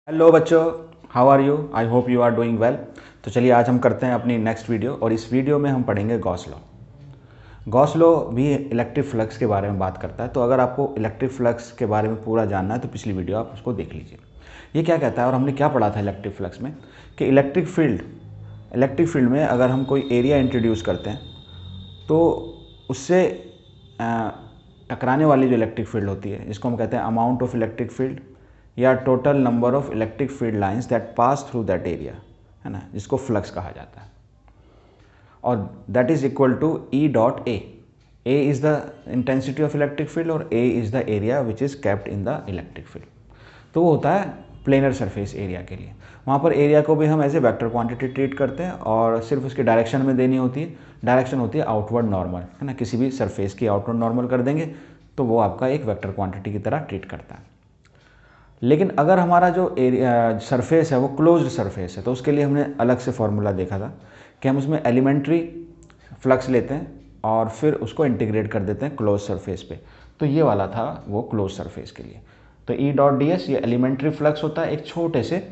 Hello बच्चों, how are you? I hope you are doing well. तो चलिए आज हम करते हैं अपनी नेक्स्ट वीडियो और इस वीडियो में हम पढ़ेंगे गॉस लॉ। गॉस लॉ भी इलेक्ट्रिक फ्लक्स के बारे में बात करता है। तो अगर आपको इलेक्ट्रिक फ्लक्स के बारे में पूरा जानना है तो पिछली वीडियो आप उसको देख लीजिए। ये क्या कहता है और हमने क्या पढ़ा था इलेक्ट्रिक फ्लक्स में कि इलेक्ट्रिक फील्ड में अगर हम कोई एरिया इंट्रोड्यूस करते हैं तो उससे टकराने वाली जो इलेक्ट्रिक फील्ड होती है जिसको हम कहते हैं अमाउंट ऑफ इलेक्ट्रिक फील्ड या total number of electric field lines that pass through that area, है ना, जिसको फ्लक्स कहा जाता है। और that is equal to E dot A. A is the intensity of electric field और A is the area which is kept in the electric field. तो वो होता है प्लेनर सरफेस एरिया के लिए। वहाँ पर एरिया को भी हम as a vector quantity treat करते हैं और सिर्फ उसकी डायरेक्शन में देनी होती है। डायरेक्शन होती है आउटवर्ड नॉर्मल, है ना। किसी भी सरफेस की आउटवर्ड नॉर्मल कर देंगे तो वो आपका एक वेक्टर क्वांटिटी की तरह ट्रीट करता है। लेकिन अगर हमारा जो एरिया सरफेस है वो क्लोज्ड सरफेस है तो उसके लिए हमने अलग से फॉर्मूला देखा था कि हम उसमें एलिमेंट्री फ्लक्स लेते हैं और फिर उसको इंटीग्रेट कर देते हैं क्लोज सरफेस पे। तो ये वाला था वो क्लोज सरफेस के लिए। तो ई डॉट डी एस ये एलिमेंट्री फ्लक्स होता है एक छोटे से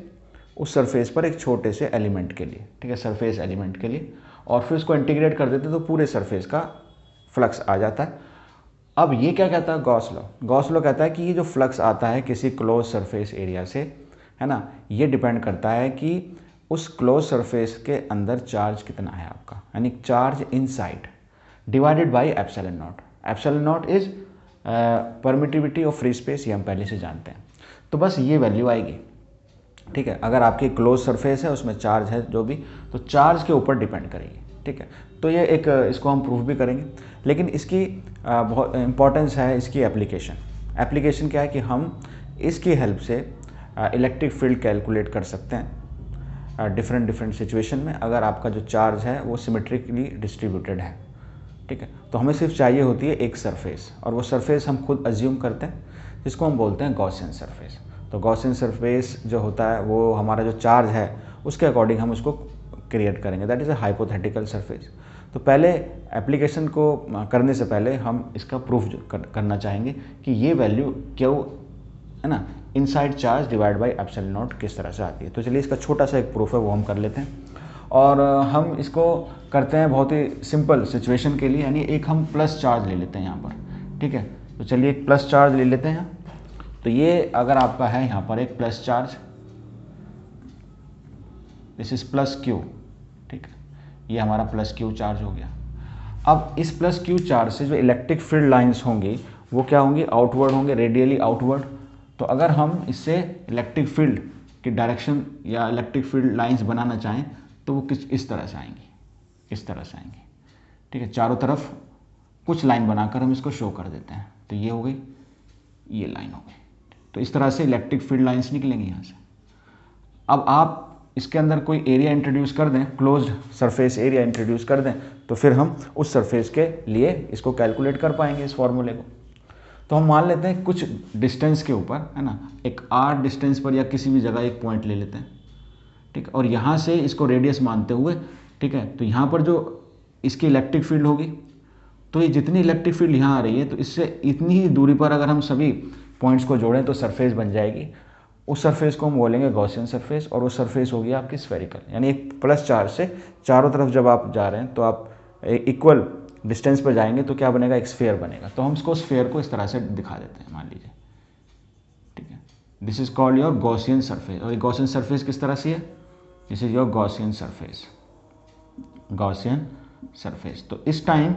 उस सरफेस पर एक छोटे से एलिमेंट के लिए, ठीक है, सरफेस एलिमेंट के लिए, और फिर उसको इंटीग्रेट कर देते हैं तो पूरे सरफेस का फ्लक्स आ जाता है। अब ये क्या कहता है गॉस लॉ? गॉस लॉ कहता है कि ये जो फ्लक्स आता है किसी क्लोज सरफेस एरिया से, है ना, ये डिपेंड करता है कि उस क्लोज सरफेस के अंदर चार्ज कितना है आपका, यानी charge inside divided by epsilon not. Epsilon not is permittivity of free space, ये हम पहले से जानते हैं। तो बस ये वैल्यू आएगी, ठीक है। अगर आपकी क्लोज सरफेस है उसमें चार्ज है जो भी, तो चार्ज के ऊपर डिपेंड करेगी, ठीक है। तो ये एक इसको हम प्रूफ भी करेंगे, लेकिन इसकी बहुत इंपॉर्टेंस है इसकी एप्लीकेशन क्या है कि हम इसकी हेल्प से इलेक्ट्रिक फील्ड कैलकुलेट कर सकते हैं डिफरेंट सिचुएशन में अगर आपका जो चार्ज है वो सिमेट्रिकली डिस्ट्रीब्यूटेड है, ठीक है। तो हमें सिर्फ चाहिए होती है एक सरफेस, और वो सरफेस हम खुद अज्यूम करते हैं जिसको हम बोलते हैं गॉसियन सरफेस। तो गॉसियन सरफेस जो होता है वो हमारा जो चार्ज है उसके अकॉर्डिंग हम उसको क्रिएट करेंगे, that is a hypothetical surface. तो पहले एप्लीकेशन को करने से पहले हम इसका प्रूफ करना चाहेंगे कि ये वैल्यू क्यों, है ना, inside charge divide by epsilon not किस तरह से आती है। तो चलिए इसका छोटा सा एक प्रूफ है वो हम कर लेते हैं, और हम इसको करते हैं बहुत ही सिंपल सिचुएशन के लिए, यानी एक हम प्लस चार्ज ले लेते हैं यहाँ पर, ठीक है। तो चलिए एक प्लस चार्ज ले लेते हैं। तो ये अगर आपका है यहाँ पर एक plus charge, this is plus Q, ठीक है, ये हमारा प्लस क्यू चार्ज हो गया। अब इस प्लस क्यू चार्ज से जो इलेक्ट्रिक फील्ड लाइंस होंगी वो क्या होंगी, आउटवर्ड होंगे, रेडियली आउटवर्ड। तो अगर हम इससे इलेक्ट्रिक फील्ड की डायरेक्शन या इलेक्ट्रिक फील्ड लाइंस बनाना चाहें तो वो इस तरह से आएंगी, इस तरह से आएंगी, ठीक है। चारों तरफ कुछ लाइन बनाकर हम इसको शो कर देते हैं। तो ये हो गई, ये लाइन हो गई। तो इस तरह से इलेक्ट्रिक फील्ड लाइंस निकलेंगी यहाँ से। अब आप इसके अंदर कोई एरिया इंट्रोड्यूस कर दें, क्लोज्ड सरफेस एरिया इंट्रोड्यूस कर दें, तो फिर हम उस सरफेस के लिए इसको कैलकुलेट कर पाएंगे इस फॉर्मूले को। तो हम मान लेते हैं कुछ डिस्टेंस के ऊपर, है ना, एक आर डिस्टेंस पर या किसी भी जगह एक पॉइंट ले लेते हैं, ठीक है, और यहाँ से इसको रेडियस मानते हुए, ठीक है, तो यहाँ पर जो इसकी इलेक्ट्रिक फील्ड होगी, तो ये जितनी इलेक्ट्रिक फील्ड यहाँ आ रही है तो इससे इतनी ही दूरी पर अगर हम सभी पॉइंट्स को जोड़ें तो सरफेस बन जाएगी। उस सरफेस को हम बोलेंगे गॉसियन सरफेस, और वो सरफेस होगी आपकी स्फेरिकल। यानी एक प्लस चार्ज से चारों तरफ जब आप जा रहे हैं तो आप इक्वल डिस्टेंस पर जाएंगे तो क्या बनेगा, एक स्फेयर बनेगा। तो हम इसको स्फेयर को इस तरह से दिखा देते हैं, मान लीजिए, ठीक है। This is called your Gaussian surface. और गॉसियन सरफेस किस तरह से है, this is your Gaussian surface, Gaussian surface. तो इस टाइम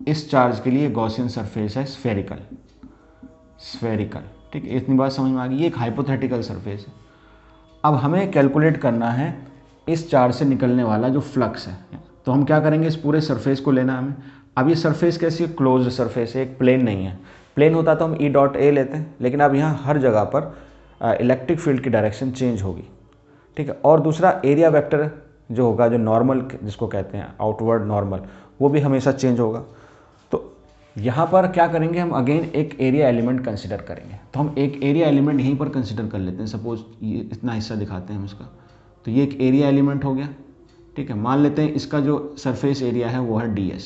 इस चार्ज के लिए गॉसियन सरफेस है स्फेरिकल, स्फेरिकल, ठीक है। इतनी बात समझ में आ गई। ये एक हाइपोथेटिकल सरफेस है। अब हमें कैलकुलेट करना है इस चार्ज से निकलने वाला जो फ्लक्स है। तो हम क्या करेंगे, इस पूरे सरफेस को लेना हमें। अब ये सरफेस कैसी है, क्लोज्ड सरफेस है, एक प्लेन नहीं है। प्लेन होता तो हम ई डॉट ए लेते हैं, लेकिन अब यहाँ हर जगह पर इलेक्ट्रिक फील्ड की डायरेक्शन चेंज होगी, ठीक है। और दूसरा एरिया वेक्टर जो होगा, जो नॉर्मल जिसको कहते हैं आउटवर्ड नॉर्मल, वो भी हमेशा चेंज होगा। यहाँ पर क्या करेंगे, हम अगेन एक एरिया एलिमेंट कंसिडर करेंगे। तो हम एक एरिया एलिमेंट यहीं पर कंसिडर कर लेते हैं। सपोज ये इतना हिस्सा दिखाते हैं हम इसका, तो ये एक एरिया एलिमेंट हो गया, ठीक है। मान लेते हैं इसका जो सरफेस एरिया है वो है ds,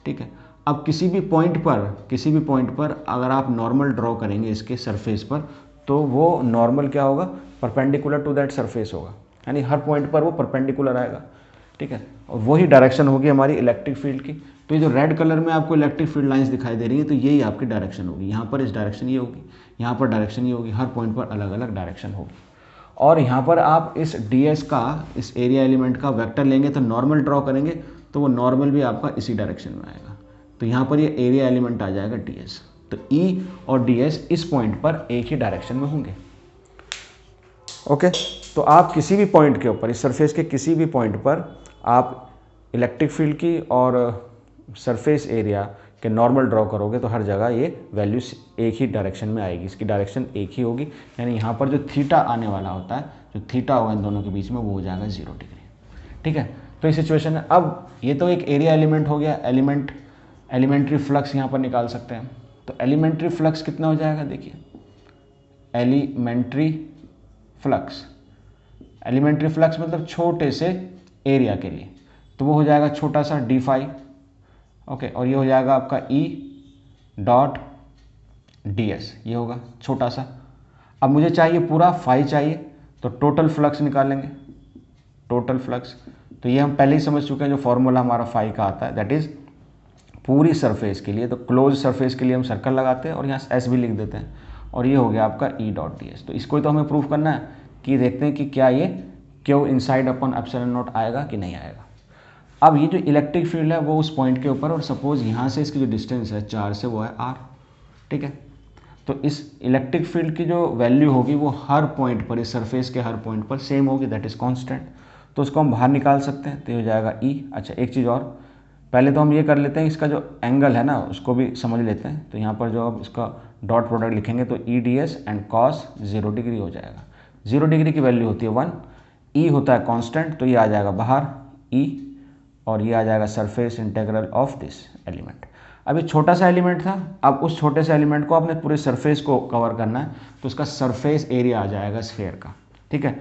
ठीक है। अब किसी भी पॉइंट पर अगर आप नॉर्मल ड्रॉ करेंगे इसके सरफेस पर तो वो नॉर्मल क्या होगा, परपेंडिकुलर टू दैट सरफेस होगा, यानी हर पॉइंट पर वो परपेंडिकुलर आएगा, ठीक है। और वही डायरेक्शन होगी हमारी इलेक्ट्रिक फील्ड की। तो ये जो रेड कलर में आपको इलेक्ट्रिक फील्ड लाइंस दिखाई दे रही है, तो यही आपकी डायरेक्शन होगी। यहाँ पर इस डायरेक्शन ये होगी, यहाँ पर डायरेक्शन ये होगी, हर पॉइंट पर अलग अलग डायरेक्शन होगी। और यहाँ पर आप इस ds का, इस एरिया एलिमेंट का वेक्टर लेंगे तो नॉर्मल ड्रॉ करेंगे, तो वो नॉर्मल भी आपका इसी डायरेक्शन में आएगा। तो यहाँ पर ये एरिया एलिमेंट आ जाएगा ds। तो E और ds इस पॉइंट पर एक ही डायरेक्शन में होंगे। ओके, तो आप किसी भी पॉइंट के ऊपर, इस सरफेस के किसी भी पॉइंट पर आप इलेक्ट्रिक फील्ड की और सरफेस एरिया के नॉर्मल ड्रॉ करोगे तो हर जगह ये वैल्यूज एक ही डायरेक्शन में आएगी, इसकी डायरेक्शन एक ही होगी। यानी यहाँ पर जो थीटा आने वाला होता है, जो थीटा होगा इन दोनों के बीच में, वो हो जाएगा 0 डिग्री, ठीक है। तो इस सिचुएशन में अब ये तो एक एरिया एलिमेंट हो गया, एलिमेंट्री फ्लक्स यहाँ पर निकाल सकते हैं। तो एलिमेंट्री फ्लक्स कितना हो जाएगा, देखिए एलिमेंट्री फ्लक्स मतलब छोटे से एरिया के लिए, तो वो हो जाएगा छोटा सा d फाई, ओके। और ये हो जाएगा आपका E डॉट ds, ये होगा छोटा सा। अब मुझे चाहिए पूरा फाई चाहिए, तो टोटल फ्लक्स निकालेंगे, टोटल फ्लक्स। तो ये हम पहले ही समझ चुके हैं, जो फॉर्मूला हमारा फाई का आता है, दैट इज पूरी सरफेस के लिए। तो क्लोज सरफेस के लिए हम सर्कल लगाते हैं और यहाँ s भी लिख देते हैं, और ये हो गया आपका E डॉट ds। तो इसको तो हमें प्रूफ करना है कि देखते हैं कि क्या ये Q inside upon epsilon not आएगा कि नहीं आएगा। अब ये जो इलेक्ट्रिक फील्ड है वो उस पॉइंट के ऊपर, और सपोज यहाँ से इसकी जो डिस्टेंस है चार्ज से, वो है r, ठीक है। तो इस इलेक्ट्रिक फील्ड की जो वैल्यू होगी वो हर पॉइंट पर, इस सरफेस के हर पॉइंट पर सेम होगी, दैट इज कांस्टेंट। तो उसको हम बाहर निकाल सकते हैं, तो ये हो जाएगा E। अच्छा, एक चीज़ और, पहले तो हम ये कर लेते हैं, इसका जो एंगल है ना उसको भी समझ लेते हैं। तो यहाँ पर जो अब इसका डॉट प्रोडक्ट लिखेंगे तो E ds and cos 0 degree हो जाएगा। 0 डिग्री की वैल्यू होती है 1, E होता है कांस्टेंट, तो ये आ जाएगा बाहर E, और ये आ जाएगा surface integral of this element. अब ये छोटा सा एलिमेंट था, अब उस छोटे से एलिमेंट को आपने पूरे सरफेस को कवर करना है, तो उसका सरफेस एरिया आ जाएगा स्फीयर का, ठीक है।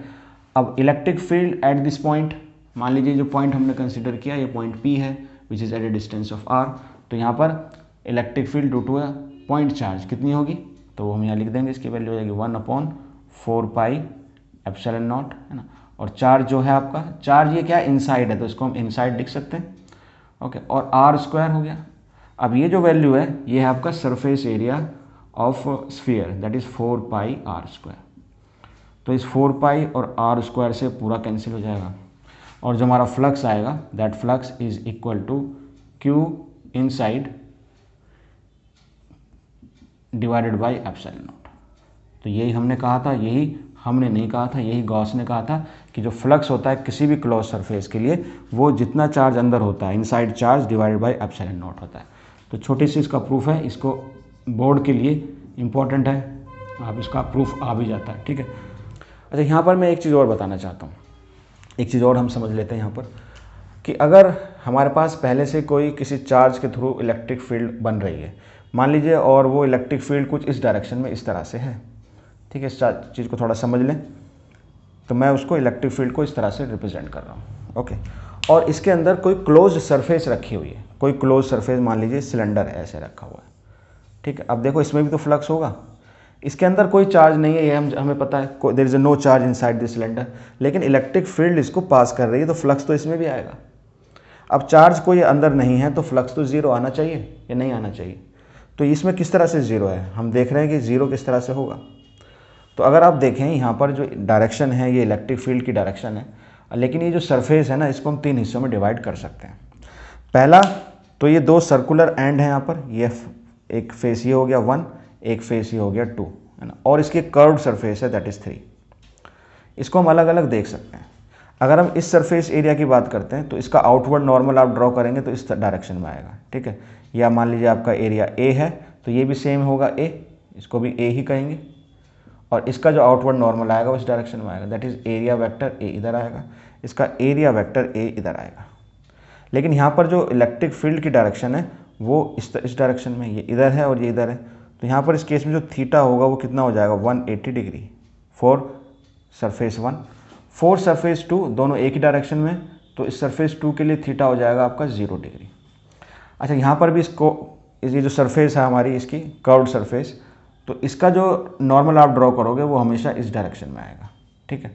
अब electric field at this point, मान लीजिए जो पॉइंट हमने कंसिडर किया ये पॉइंट P है, which is at a distance of r। तो यहाँ पर electric field due to a point charge कितनी होगी, तो वो हम यहाँ लिख देंगे, इसकी वैल्यू हो जाएगी 1/4 पाई एप्सिलॉन नॉट, है ना। और चार्ज जो है आपका, चार्ज ये क्या है, इनसाइड है, तो इसको हम इनसाइड लिख सकते हैं, ओके। और r² हो गया। अब ये जो वैल्यू है ये है आपका surface area of sphere, that is 4 pi r²। तो इस 4 पाई और r² से पूरा कैंसिल हो जाएगा, और जो हमारा फ्लक्स आएगा, that flux is equal to Q inside divided by epsilon naught. तो यही हमने कहा था, यही हमने नहीं कहा था, यही गॉस ने कहा था कि जो फ्लक्स होता है किसी भी क्लोज सरफेस के लिए, वो जितना चार्ज अंदर होता है, inside charge divided by epsilon not होता है। तो छोटी सी इसका प्रूफ है, इसको बोर्ड के लिए इम्पॉर्टेंट है, आप इसका प्रूफ आ भी जाता है, ठीक है। अच्छा, यहाँ पर मैं एक चीज़ और बताना चाहता हूँ, एक चीज़ और हम समझ लेते हैं यहाँ पर, कि अगर हमारे पास पहले से कोई किसी चार्ज के थ्रू इलेक्ट्रिक फील्ड बन रही है, मान लीजिए, और वो इलेक्ट्रिक फील्ड कुछ इस डायरेक्शन में इस तरह से है, ठीक है। इस चीज़ को थोड़ा समझ लें, तो मैं उसको इलेक्ट्रिक फील्ड को इस तरह से रिप्रेजेंट कर रहा हूँ, ओके। और इसके अंदर कोई क्लोज सरफेस रखी हुई है, कोई क्लोज सरफेस, मान लीजिए सिलेंडर ऐसे रखा हुआ है, ठीक है। अब देखो इसमें भी तो फ्लक्स होगा, इसके अंदर कोई चार्ज नहीं है, ये हमें पता है, there is no charge inside this cylinder, लेकिन इलेक्ट्रिक फील्ड इसको पास कर रही है, तो फ्लक्स तो इसमें भी आएगा। अब चार्ज कोई अंदर नहीं है, तो फ्लक्स तो 0 आना चाहिए या नहीं आना चाहिए। तो इसमें किस तरह से 0 है, हम देख रहे हैं कि 0 किस तरह से होगा। तो अगर आप देखें यहाँ पर जो डायरेक्शन है, ये इलेक्ट्रिक फील्ड की डायरेक्शन है, लेकिन ये जो सरफेस है ना, इसको हम 3 हिस्सों में डिवाइड कर सकते हैं। पहला तो ये 2 सर्कुलर एंड हैं यहाँ पर, ये एक फेस ये हो गया 1, एक फेस ये हो गया 2, है ना। और इसकी कर्व्ड सरफेस है, दैट इज़ 3। इसको हम अलग अलग देख सकते हैं। अगर हम इस सरफेस एरिया की बात करते हैं, तो इसका आउटवर्ड नॉर्मल आप ड्रॉ करेंगे तो इस डायरेक्शन में आएगा, ठीक है। या मान लीजिए आपका एरिया A है, तो ये भी सेम होगा A, इसको भी A ही कहेंगे, और इसका जो आउटवर्ड नॉर्मल आएगा उस डायरेक्शन में आएगा, that is area vector A इधर आएगा, इसका एरिया वेक्टर A इधर आएगा। लेकिन यहाँ पर जो इलेक्ट्रिक फील्ड की डायरेक्शन है वो इस डायरेक्शन में, ये इधर है और ये इधर है। तो यहाँ पर इस केस में जो थीटा होगा वो कितना हो जाएगा, 180 degree for surface 1, for surface 2, दोनों एक ही डायरेक्शन में, तो इस सरफेस 2 के लिए थीटा हो जाएगा आपका 0 डिग्री। अच्छा, यहाँ पर भी इसको, ये जो सरफेस है हमारी इसकी कर्व्ड सरफेस, तो इसका जो नॉर्मल आप ड्रॉ करोगे वो हमेशा इस डायरेक्शन में आएगा, ठीक है।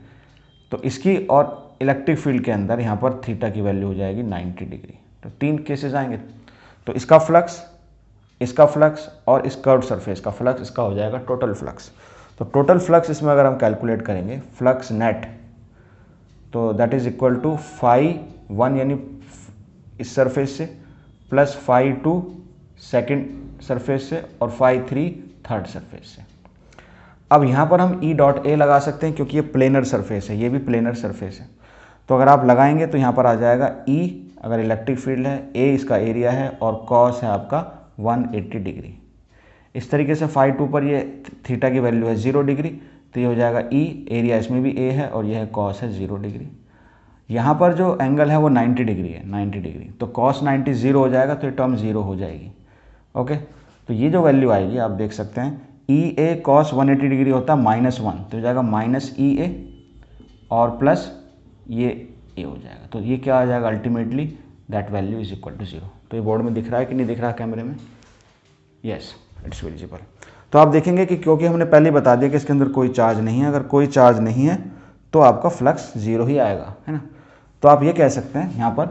तो इसकी और इलेक्ट्रिक फील्ड के अंदर यहाँ पर थीटा की वैल्यू हो जाएगी 90 डिग्री। तो 3 केसेस आएंगे, तो इसका फ्लक्स और इस कर्व सरफेस का फ्लक्स, इसका हो जाएगा टोटल फ्लक्स। तो टोटल फ्लक्स इसमें अगर हम कैलकुलेट करेंगे फ्लक्स नेट, तो दैट इज इक्वल टू φ1 यानी इस सरफेस से प्लस φ2 सेकेंड सरफेस से और φ3 थर्ड सरफेस से। अब यहाँ पर हम E.A लगा सकते हैं क्योंकि ये प्लेनर सरफेस है, ये भी प्लेनर सरफेस है। तो अगर आप लगाएंगे तो यहाँ पर आ जाएगा E अगर इलेक्ट्रिक फील्ड है, A इसका एरिया है और कॉस है आपका 180 डिग्री। इस तरीके से φ2 पर ये थीटा की वैल्यू है 0 डिग्री, तो ये हो जाएगा E, एरिया इसमें भी A है और यह है कॉस है 0 डिग्री। यहाँ पर जो एंगल है वो 90 डिग्री है, 90 डिग्री, तो कॉस 90 0 हो जाएगा, तो ये टर्म 0 हो जाएगी। ओके, तो ये जो वैल्यू आएगी आप देख सकते हैं EA कॉस 180 डिग्री होता है -1, तो हो जाएगा -EA और प्लस ये A हो जाएगा। तो ये क्या आ जाएगा ultimately, that value is equal to 0। तो ये बोर्ड में दिख रहा है कि नहीं दिख रहा है कैमरे में? Yes, it's visible. तो आप देखेंगे कि क्योंकि हमने पहले बता दिया कि इसके अंदर कोई चार्ज नहीं है, अगर कोई चार्ज नहीं है तो आपका फ्लक्स 0 ही आएगा, है ना। तो आप ये कह सकते हैं यहाँ पर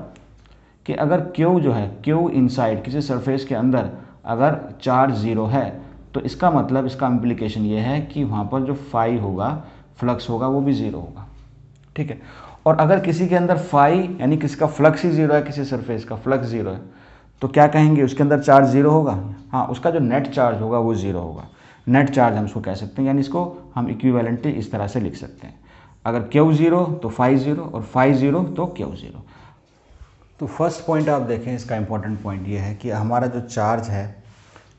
कि अगर Q जो है, Q इनसाइड किसी सरफेस के अंदर अगर चार्ज 0 है, तो इसका मतलब, इसका इम्प्लीकेशन ये है कि वहाँ पर जो फाई होगा, फ्लक्स होगा, वो भी 0 होगा, ठीक है। और अगर किसी के अंदर फाई यानी किसी का फ्लक्स ही 0 है, किसी सरफेस का फ्लक्स 0 है, तो क्या कहेंगे, उसके अंदर चार्ज 0 होगा? हाँ, उसका जो नेट चार्ज होगा वो 0 होगा। नेट चार्ज हम इसको कह सकते हैं, यानी इसको हम इक्विवेलेंटली इस तरह से लिख सकते हैं, अगर Q 0 तो फाई 0 और फाई 0 तो Q 0। तो फर्स्ट पॉइंट आप देखें, इसका इंपॉर्टेंट पॉइंट ये है कि हमारा जो चार्ज है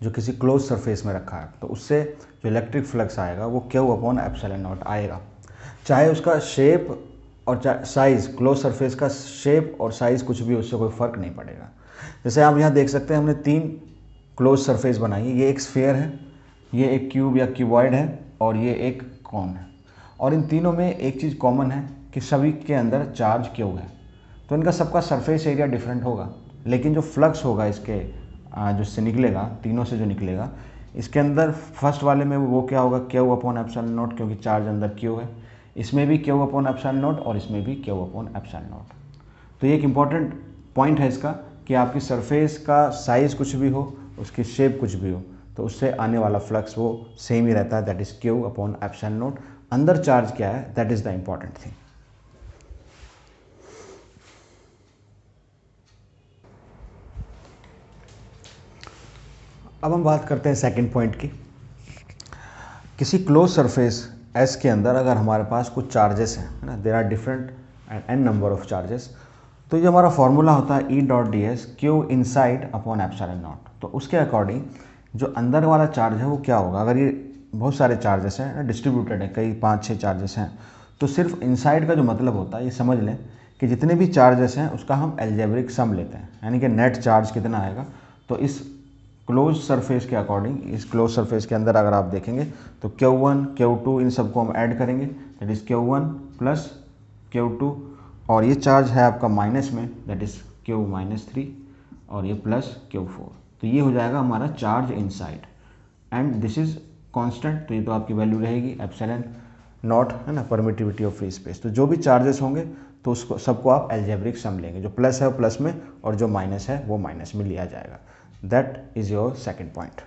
जो किसी क्लोज सरफेस में रखा है, तो उससे जो इलेक्ट्रिक फ्लक्स आएगा वो Q/ε0 आएगा, चाहे उसका शेप और साइज़, क्लोज सरफेस का शेप और साइज़ कुछ भी, उससे कोई फ़र्क नहीं पड़ेगा। जैसे आप यहाँ देख सकते हैं हमने 3 क्लोज सरफेस बनाई है, ये एक स्फीयर है, ये एक क्यूब या क्यूबॉइड है और ये एक कॉन है। और इन तीनों में एक चीज़ कॉमन है कि सभी के अंदर चार्ज Q है, तो इनका सबका सरफेस एरिया डिफरेंट होगा, लेकिन जो फ्लक्स होगा इसके जो से निकलेगा, तीनों से जो निकलेगा, इसके अंदर फर्स्ट वाले में वो क्या होगा, Q/ε0, क्योंकि चार्ज अंदर Q है, इसमें भी Q/ε0 और इसमें भी Q/ε0। तो ये एक इम्पॉर्टेंट पॉइंट है इसका कि आपकी सरफेस का साइज़ कुछ भी हो, उसकी शेप कुछ भी हो, तो उससे आने वाला फ्लक्स वो सेम ही रहता है, दैट इज़ Q/ε0। अंदर चार्ज क्या है, that is the important thing. अब हम बात करते हैं सेकंड पॉइंट की। किसी क्लोज सरफेस S के अंदर अगर हमारे पास कुछ चार्जेस हैं, है ना, there are different and n number of charges, तो ये हमारा फॉर्मूला होता है E.ds Q inside/ε0। तो उसके अकॉर्डिंग जो अंदर वाला चार्ज है वो क्या होगा, अगर ये बहुत सारे चार्जेस हैं, डिस्ट्रीब्यूटेड है, कई 5-6 चार्जेस हैं, तो सिर्फ इनसाइड का जो मतलब होता है, ये समझ लें कि जितने भी चार्जेस हैं उसका हम एल्जेब्रिक सम लेते हैं, यानी कि नेट चार्ज कितना आएगा। तो इस क्लोज सरफेस के अकॉर्डिंग, इस क्लोज सरफेस के अंदर अगर आप देखेंगे तो Q1 Q2 इन सबको हम ऐड करेंगे, that is Q1 plus Q2, और ये चार्ज है आपका माइनस में, दैट इज़ Q-3, और ये प्लस Q4। तो ये हो जाएगा हमारा charge inside, and this is constant, तो ये तो आपकी वैल्यू रहेगी ε0, है ना, परमिटिविटी ऑफ फ्री स्पेस। तो जो भी चार्जेस होंगे तो उसको सबको आप एल्जेब्रिक सम लेंगे, जो प्लस है वो प्लस में और जो माइनस है वो माइनस में लिया जाएगा। That is your second point.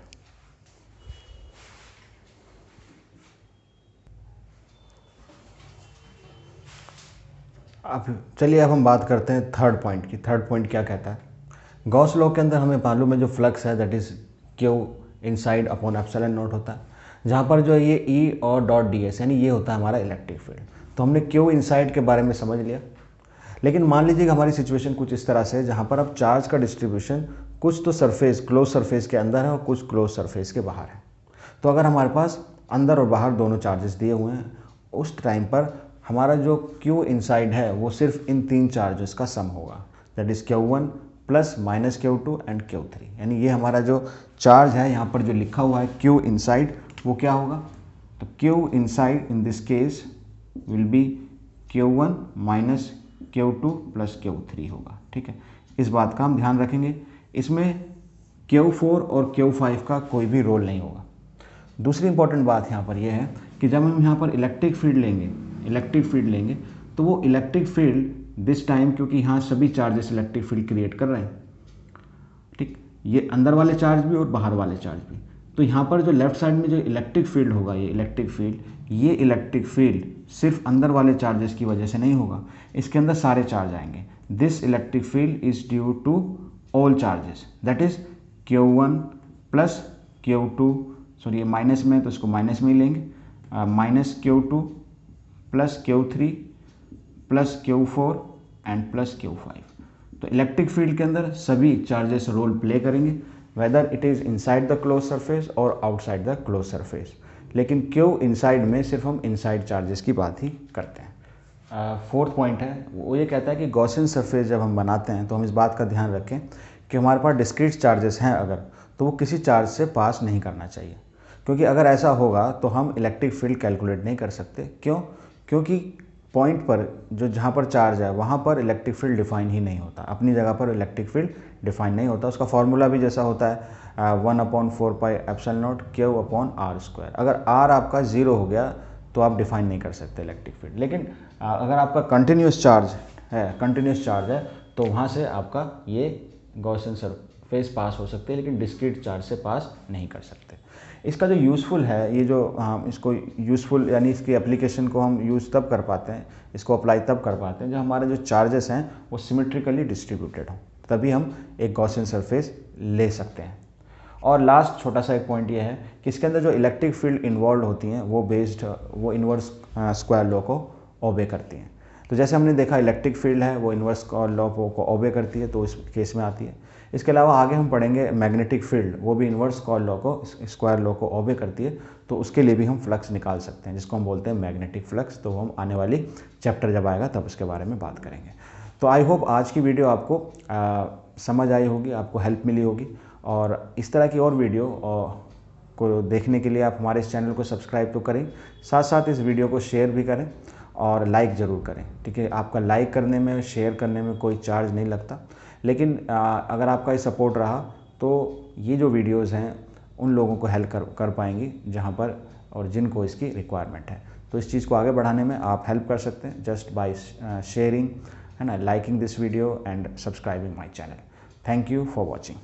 अब चलिए अब हम बात करते हैं थर्ड पॉइंट की। थर्ड पॉइंट क्या कहता है, गॉस लॉ के अंदर हमें मालूम है जो फ्लक्स है दैट इज़ Q inside/ε0 होता है, जहाँ पर जो ये E और .ds यानी ये होता है हमारा इलेक्ट्रिक फील्ड। तो हमने Q इनसाइड के बारे में समझ लिया, लेकिन मान लीजिए कि हमारी सिचुएशन कुछ इस तरह से है जहाँ पर अब चार्ज का डिस्ट्रीब्यूशन कुछ तो सरफेस, क्लोज सरफेस के अंदर है और कुछ क्लोज सरफेस के बाहर है। तो अगर हमारे पास अंदर और बाहर दोनों चार्जेस दिए हुए हैं, उस टाइम पर हमारा जो Q इनसाइड है वो सिर्फ इन 3 चार्जेस का सम होगा, that is Q1 plus minus Q2 and Q3। यानी ये हमारा जो चार्ज है यहाँ पर जो लिखा हुआ है Q इनसाइड, वो क्या होगा, तो Q inside in this case will be Q1 minus Q2 plus Q3 होगा, ठीक है। इस बात का हम ध्यान रखेंगे, इसमें Q4 और Q5 का कोई भी रोल नहीं होगा। दूसरी इंपॉर्टेंट बात यहाँ पर यह है कि जब हम यहाँ पर इलेक्ट्रिक फील्ड लेंगे तो वो इलेक्ट्रिक फील्ड दिस टाइम, क्योंकि यहाँ सभी चार्जेस इलेक्ट्रिक फील्ड क्रिएट कर रहे हैं, ठीक, ये अंदर वाले चार्ज भी और बाहर वाले चार्ज भी। तो यहाँ पर जो लेफ्ट साइड में जो इलेक्ट्रिक फील्ड होगा, ये इलेक्ट्रिक फील्ड सिर्फ अंदर वाले चार्जेस की वजह से नहीं होगा, इसके अंदर सारे चार्ज आएंगे। This electric field is due to all charges, that is Q1 plus Q2, sorry ये माइनस में तो इसको माइनस में ही लेंगे, minus Q2 plus Q3 plus Q4 and plus Q5। तो इलेक्ट्रिक फील्ड के अंदर सभी चार्जेस रोल प्ले करेंगे, whether it is inside the close surface और आउटसाइड द क्लोज सरफेस। लेकिन क्यों इनसाइड में सिर्फ हम इनसाइड चार्जेस की बात ही करते हैं। फोर्थ पॉइंट है वो ये कहता है कि गॉसियन सरफेस जब हम बनाते हैं तो हम इस बात का ध्यान रखें कि हमारे पास डिस्क्रीट चार्जेस हैं अगर, तो वो किसी चार्ज से पास नहीं करना चाहिए, क्योंकि अगर ऐसा होगा तो हम इलेक्ट्रिक फील्ड कैलकुलेट नहीं कर सकते। क्यों? क्योंकि पॉइंट पर जहाँ पर चार्ज है वहाँ पर इलेक्ट्रिक फील्ड डिफाइन ही नहीं होता, अपनी जगह पर इलेक्ट्रिक फील्ड डिफाइन नहीं होता। उसका फॉर्मूला भी जैसा होता है 1/4πε0 Q/r²। अगर r आपका 0 हो गया तो आप डिफाइन नहीं कर सकते इलेक्ट्रिक फील्ड। लेकिन अगर आपका कंटिन्यूस चार्ज है तो वहाँ से आपका ये गॉसियन सरफेस पास हो सकते हैं, लेकिन डिस्क्रीट चार्ज से पास नहीं कर सकते। इसका जो यूज़फुल है, ये जो इसको यूज़फुल यानी इसकी एप्लीकेशन को हम यूज़ तब कर पाते हैं, इसको अप्लाई तब कर पाते हैं जब हमारे जो चार्जेस हैं वो सिमेट्रिकली डिस्ट्रीब्यूटेड हों, तभी हम एक गॉसियन सरफेस ले सकते हैं। और लास्ट छोटा सा एक पॉइंट ये है कि इसके अंदर जो इलेक्ट्रिक फील्ड इन्वॉल्व होती हैं वो इन्वर्स स्क्वायर लॉ को ओबे करती हैं। तो जैसे हमने देखा इलेक्ट्रिक फील्ड है वो इन्वर्स स्क्वायर लॉ को ओबे करती है, तो इस केस में आती है। इसके अलावा आगे हम पढ़ेंगे मैग्नेटिक फील्ड, वो भी इन्वर्स स्क्वायर लॉ को ओबे करती है, तो उसके लिए भी हम फ्लक्स निकाल सकते हैं जिसको हम बोलते हैं मैग्नेटिक फ्लक्स। तो हम आने वाली चैप्टर जब आएगा तब उसके बारे में बात करेंगे। तो आई होप आज की वीडियो आपको समझ आई होगी, आपको हेल्प मिली होगी, और इस तरह की और वीडियो को देखने के लिए आप हमारे इस चैनल को सब्सक्राइब तो करें, साथ साथ इस वीडियो को शेयर भी करें और लाइक ज़रूर करें, ठीक है। आपका लाइक करने में, शेयर करने में कोई चार्ज नहीं लगता, लेकिन अगर आपका ये सपोर्ट रहा तो ये जो वीडियोज़ हैं उन लोगों को हेल्प कर पाएंगी जहाँ पर और जिनको इसकी रिक्वायरमेंट है। तो इस चीज़ को आगे बढ़ाने में आप हेल्प कर सकते हैं जस्ट बाय शेयरिंग, है ना, liking this video and subscribing my channel. Thank you for watching.